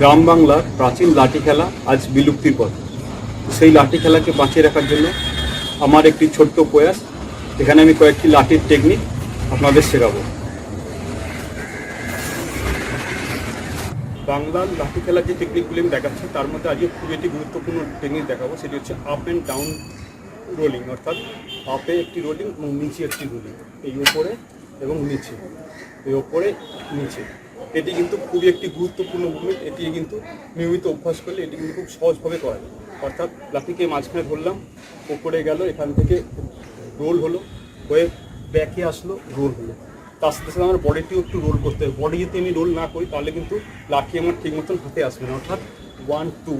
গ্রাম বাংলার প্রাচীন লাঠি খেলা আজ বিলুপ্তির পথে। সেই লাঠি খেলাকে বাঁচিয়ে রাখার জন্য আমার একটি ছোট্ট প্রয়াস। এখানে আমি কয়েকটি লাঠির টেকনিক আপনাদের শেখাবো। বাংলার লাঠি খেলার যে টেকনিকগুলি আমি দেখাচ্ছি তার মধ্যে আজকে খুব একটি গুরুত্বপূর্ণ টেকনিক দেখাবো, সেটি হচ্ছে আপ অ্যান্ড ডাউন রোলিং, অর্থাৎ আপে একটি রোলিং এবং নিচে একটি রোলিং, এই ওপরে এবং নিচে, এই ওপরে নিচে। এটি কিন্তু খুবই একটি গুরুত্বপূর্ণ মুভমেন্ট। এটি কিন্তু নিয়মিত অভ্যাস করলে এটি কিন্তু খুব সহজভাবে করা যায়। অর্থাৎ লাঠিকে মাঝখানে ধরলাম, ওপরে গেল, এখান থেকে রোল হলো, হয়ে ব্যাকে আসলো, রোল হলো। তার সাথে সাথে আমার বডিটিও একটু রোল করতে হবে। বডি যদি আমি রোল না করি তাহলে কিন্তু লাঠি আমার ঠিক মতন হাতে আসবে না। অর্থাৎ 1 2,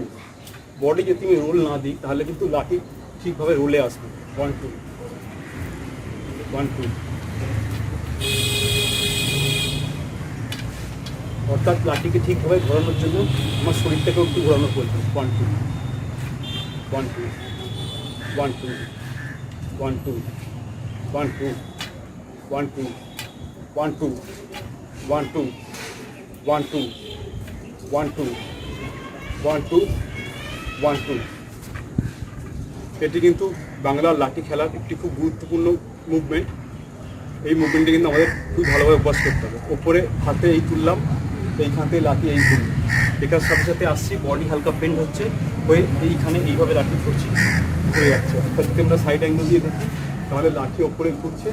বডি যদি আমি রোল না দিই তাহলে কিন্তু লাঠি ঠিকভাবে রোলে আসবে। 1 2 1 2, অর্থাৎ লাঠিকে ঠিকভাবে ঘোরানোর জন্য আমার শরীরটাকেও একটু ঘোরানো পড়বে। 1 2 1 2 1 2 1 2 1 2 1 2 1 2 1 2 1 2 1 2 1 2 1 2। এটি কিন্তু বাংলার লাঠি খেলার একটি খুব গুরুত্বপূর্ণ মুভমেন্ট। এই মুভমেন্টে কিন্তু আমাদের খুব ভালোভাবে অভ্যাস করতে হবে। ওপরে হাতে এই তুললাম, এইখান থেকে লাঠি এই তুললাম, এটার সাথে সাথে আসছি, বডি হালকা বেন্ড হচ্ছে, হয়ে এইখানে এইভাবে লাঠি ঘুরছি, ঘুরে যাচ্ছে। অর্থাৎ যদি আমরা সাইড অ্যাঙ্গেল দিয়ে দেখি তাহলে লাঠি ওপরে ঘুরছে,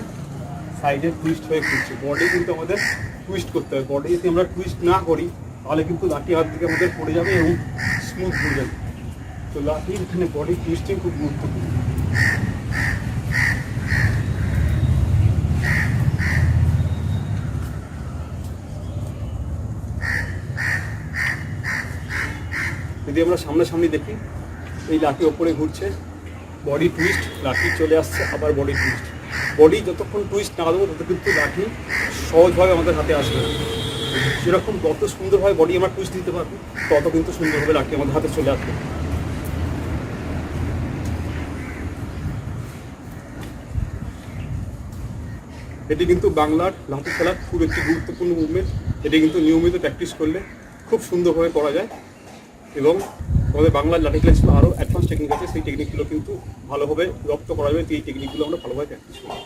সাইডে টুইস্ট হয়ে ঘুরছে। বডি কিন্তু আমাদের টুইস্ট করতে হবে। বডি যদি আমরা টুইস্ট না করি তাহলে কিন্তু লাঠি হাত থেকে আমাদের পড়ে যাবে এবং স্মুথ হয়ে যাবে। তো লাঠির এখানে বডি টুইস্টিং খুব গুরুত্বপূর্ণ। যদি আমরা সামনাসামনি দেখি, এই লাঠি ওপরে ঘুরছে, বডি টুইস্ট, লাঠি চলে আসছে, আবার বডি টুইস্ট। বডি যতক্ষণ টুইস্ট না দেবো তত কিন্তু লাঠি সহজভাবে আমাদের হাতে আসবে না। যেরকম যত সুন্দরভাবে বডি আমরা টুইস্ট দিতে পারবো তত কিন্তু সুন্দরভাবে লাঠি আমাদের হাতে চলে আসবে। এটি কিন্তু বাংলার লাঠি খেলার খুব একটি গুরুত্বপূর্ণ মুভমেন্ট। এটি কিন্তু নিয়মিত প্র্যাকটিস করলে খুব সুন্দরভাবে করা যায়। এবং আমাদের বাংলার লাঠি খেলা ছিল আরও অ্যাডভান্স টেকনিক আছে, সেই টেকনিকগুলো কিন্তু ভালোভাবে রপ্ত করা যাবে। এই টেকনিকগুলো আমরা ভালোভাবে প্র্যাকটিস করি।